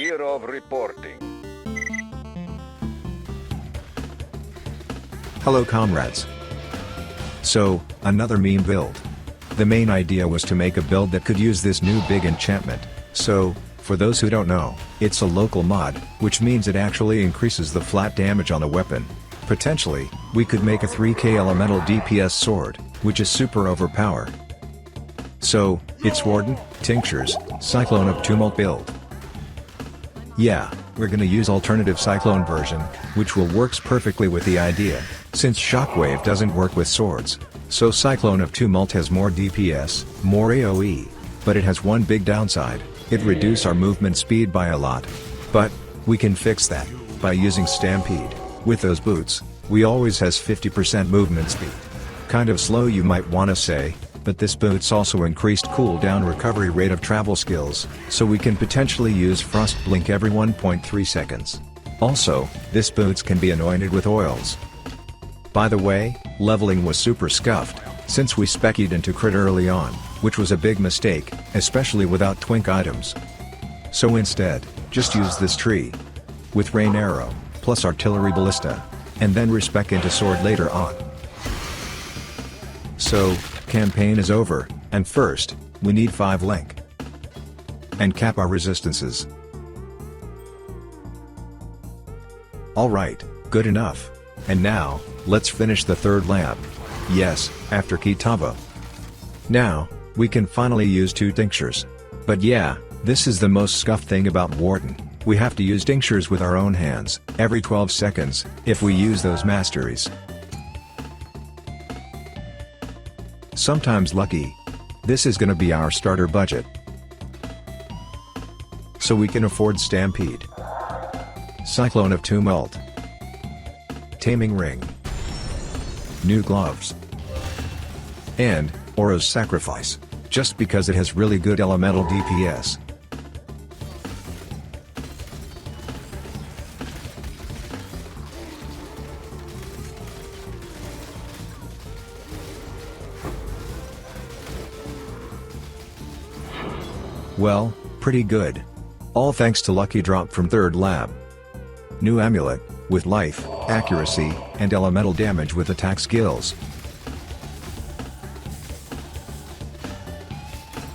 Kirov reporting. Hello comrades. So, another meme build. The main idea was to make a build that could use this new big enchantment. So, for those who don't know, it's a local mod, which means it actually increases the flat damage on a weapon. Potentially, we could make a 3k elemental DPS sword, which is super overpowered. So, it's Warden, Tincture's Cyclone of Tumult build. Yeah, we're gonna use alternative Cyclone version, which will works perfectly with the idea, since Shockwave doesn't work with swords. So Cyclone of Tumult has more DPS, more AoE, but it has one big downside, it reduces our movement speed by a lot. But, we can fix that, by using Stampede. With those boots, we always has 50% movement speed. Kind of slow you might wanna say, but this boots also increased cooldown recovery rate of travel skills, so we can potentially use Frost Blink every 1.3 seconds. Also, this boots can be anointed with oils. By the way, leveling was super scuffed, since we spec'd into crit early on, which was a big mistake, especially without twink items. So instead, just use this tree. With Rain Arrow, plus Artillery Ballista, and then respec into sword later on. So, campaign is over, and first, we need 5 link. And cap our resistances. Alright, good enough. And now, let's finish the third lab. Yes, after Kitava. Now, we can finally use 2 tinctures. But yeah, this is the most scuffed thing about Warden. We have to use tinctures with our own hands, every 12 seconds, if we use those masteries. Sometimes lucky. This is gonna be our starter budget. So we can afford Stampede, Cyclone of Tumult, Taming Ring, new gloves, and Aura's Sacrifice, just because it has really good elemental DPS. Well, pretty good. All thanks to lucky drop from third lab. New amulet, with life, accuracy, and elemental damage with attack skills.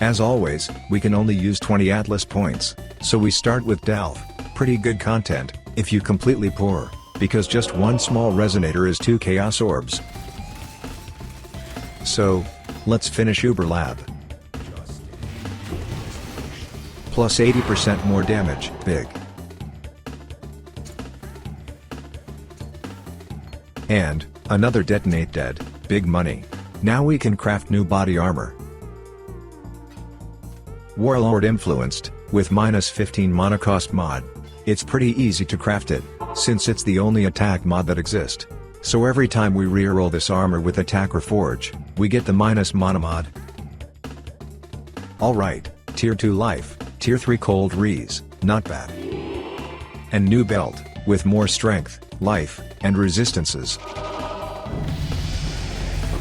As always, we can only use 20 Atlas points, so we start with Delve. Pretty good content, if you completely pour, because just one small resonator is 2 Chaos Orbs. So, let's finish Uber Lab. Plus 80% more damage, big. And, another Detonate Dead, big money. Now we can craft new body armor. Warlord influenced, with minus 15 mana cost mod. It's pretty easy to craft it, since it's the only attack mod that exists. So every time we reroll this armor with attack or forge, we get the minus mana mod. Alright, tier 2 life, tier 3 cold rees, not bad. And new belt, with more strength, life, and resistances.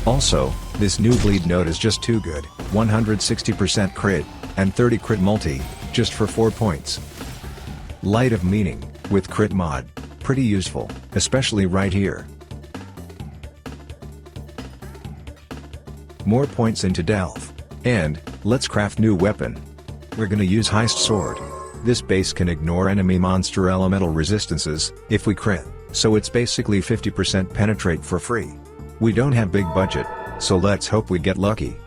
Also, this new bleed node is just too good, 160% crit, and 30 crit multi, just for 4 points. Light of Meaning, with crit mod, pretty useful, especially right here. More points into Delve. And, let's craft new weapon. We're gonna use Heist Sword. This base can ignore enemy monster elemental resistances, if we crit, so it's basically 50% penetrate for free. We don't have big budget, so let's hope we get lucky.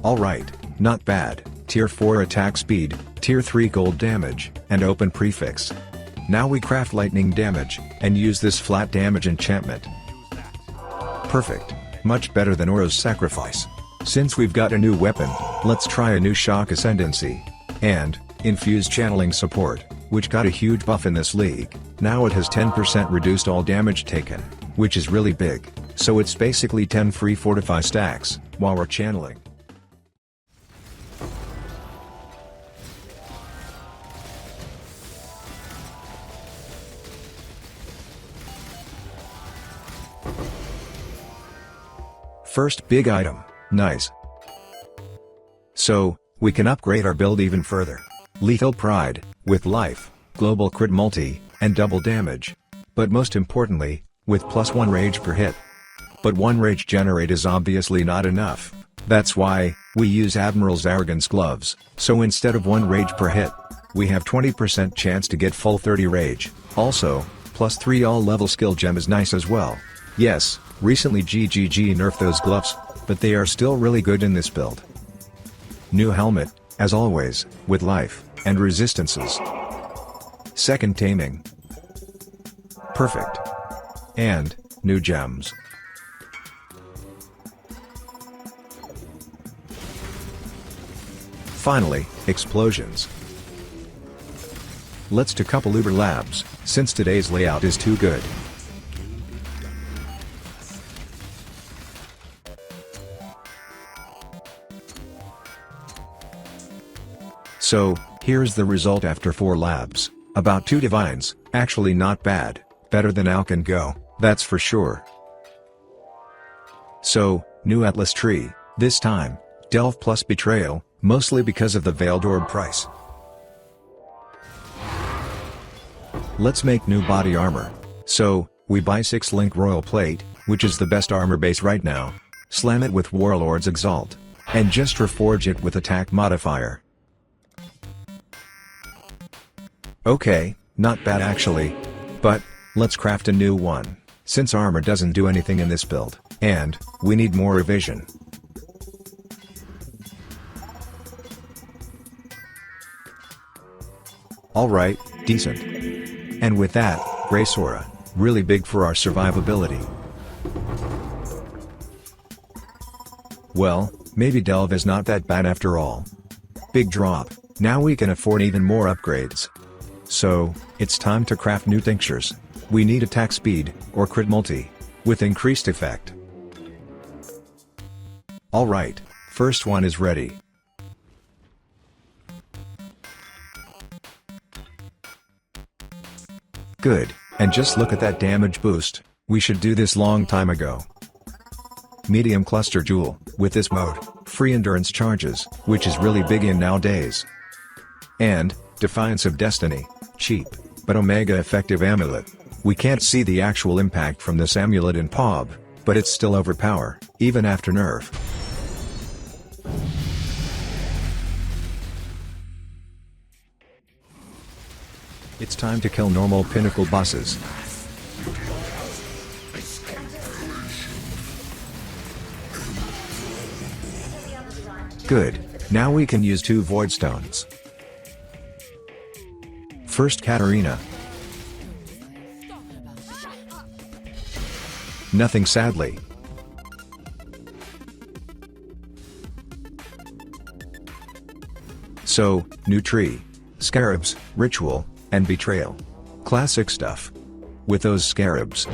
Alright, not bad, tier 4 attack speed, tier 3 gold damage, and open prefix. Now we craft lightning damage, and use this flat damage enchantment. Perfect, much better than Aura's Sacrifice. Since we've got a new weapon, let's try a new Shock Ascendancy. And, Infused Channeling Support, which got a huge buff in this league. Now it has 10% reduced all damage taken, which is really big, so it's basically 10 free fortify stacks, while we're channeling. First big item, nice. So, we can upgrade our build even further. Lethal Pride, with life, global crit multi, and double damage. But most importantly, with +1 rage per hit. But 1 rage generate is obviously not enough. That's why, we use Admiral's Arrogance Gloves, so instead of 1 rage per hit, we have 20% chance to get full 30 rage. Also, +3 all level skill gem is nice as well. Yes, recently GGG nerfed those gloves, but they are still really good in this build. New helmet, as always, with life, and resistances. Second taming. Perfect. And, new gems. Finally, explosions. Let's to couple Uber Labs, since today's layout is too good. So, here's the result after 4 labs, about 2 divines, actually not bad, better than Alcan Go, that's for sure. So, new Atlas Tree, this time, Delve plus Betrayal, mostly because of the Veiled Orb price. Let's make new body armor. So, we buy 6 Link Royal Plate, which is the best armor base right now, slam it with Warlord's Exalt, and just reforge it with attack modifier. Okay, not bad actually. But, let's craft a new one, since armor doesn't do anything in this build, and, we need more revision. Alright, decent. And with that, Grace Aura, really big for our survivability. Well, maybe Delve is not that bad after all. Big drop, now we can afford even more upgrades. So, it's time to craft new tinctures. We need attack speed, or crit multi, with increased effect. Alright, first one is ready. Good, and just look at that damage boost, we should do this long time ago. Medium Cluster Jewel, with this mode, free endurance charges, which is really big in nowadays. And, Defiance of Destiny, cheap, but omega effective amulet. We can't see the actual impact from this amulet in PoB, but it's still overpower, even after nerf. It's time to kill normal pinnacle bosses. Good, now we can use 2 voidstones. First Katarina. Nothing sadly. So, new tree, scarabs, ritual, and betrayal. Classic stuff. With those scarabs.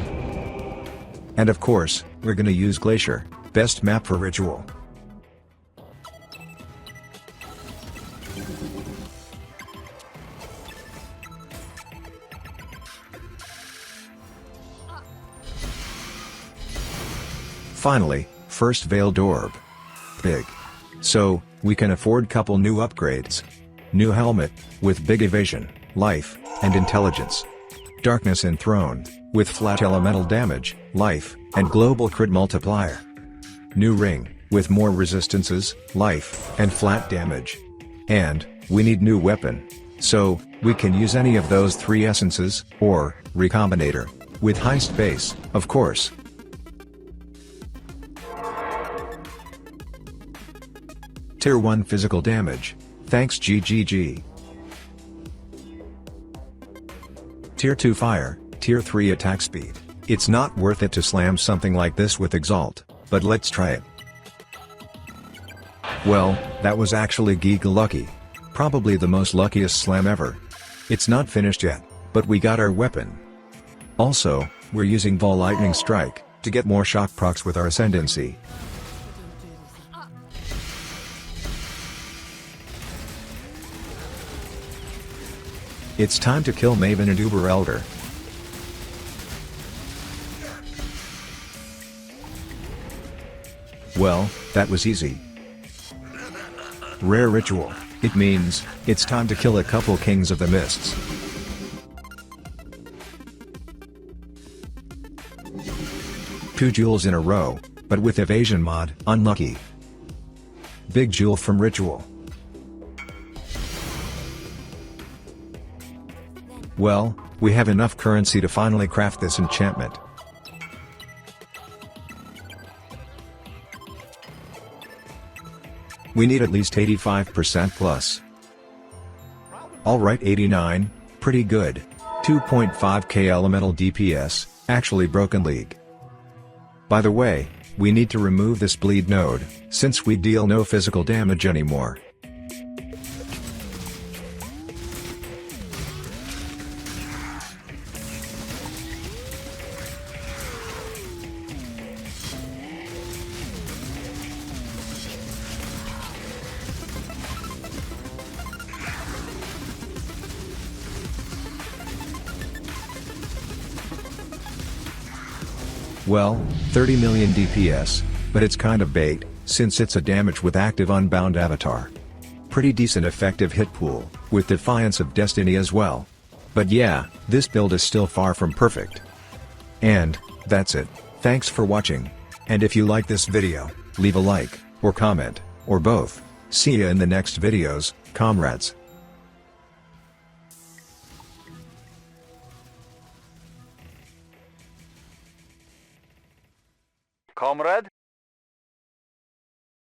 And of course, we're gonna use Glacier, best map for ritual. Finally, first Veiled Orb. Big. So, we can afford couple new upgrades. New helmet, with big evasion, life, and intelligence. Darkness Enthroned, with flat elemental damage, life, and global crit multiplier. New ring, with more resistances, life, and flat damage. And, we need new weapon. So, we can use any of those 3 essences, or, Recombinator. With high space, of course. Tier 1 physical damage, thanks GGG. Tier 2 fire, Tier 3 attack speed. It's not worth it to slam something like this with Exalt, but let's try it. Well, that was actually giga lucky. Probably the most luckiest slam ever. It's not finished yet, but we got our weapon. Also, we're using Vol Lightning Strike, to get more shock procs with our Ascendancy. It's time to kill Maven and Uber Elder. Well, that was easy. Rare ritual. It means, it's time to kill a couple kings of the mists. Two jewels in a row, but with evasion mod, unlucky. Big jewel from ritual. Well, we have enough currency to finally craft this enchantment. We need at least 85% plus. Alright, 89, pretty good. 2.5k elemental DPS, actually broken league. By the way, we need to remove this bleed node, since we deal no physical damage anymore. Well, 30 million DPS, but it's kind of bait, since it's a damage with active unbound avatar. Pretty decent effective hit pool, with Defiance of Destiny as well. But yeah, this build is still far from perfect. And, that's it, thanks for watching. And if you like this video, leave a like, or comment, or both. See ya in the next videos, comrades. Comrade?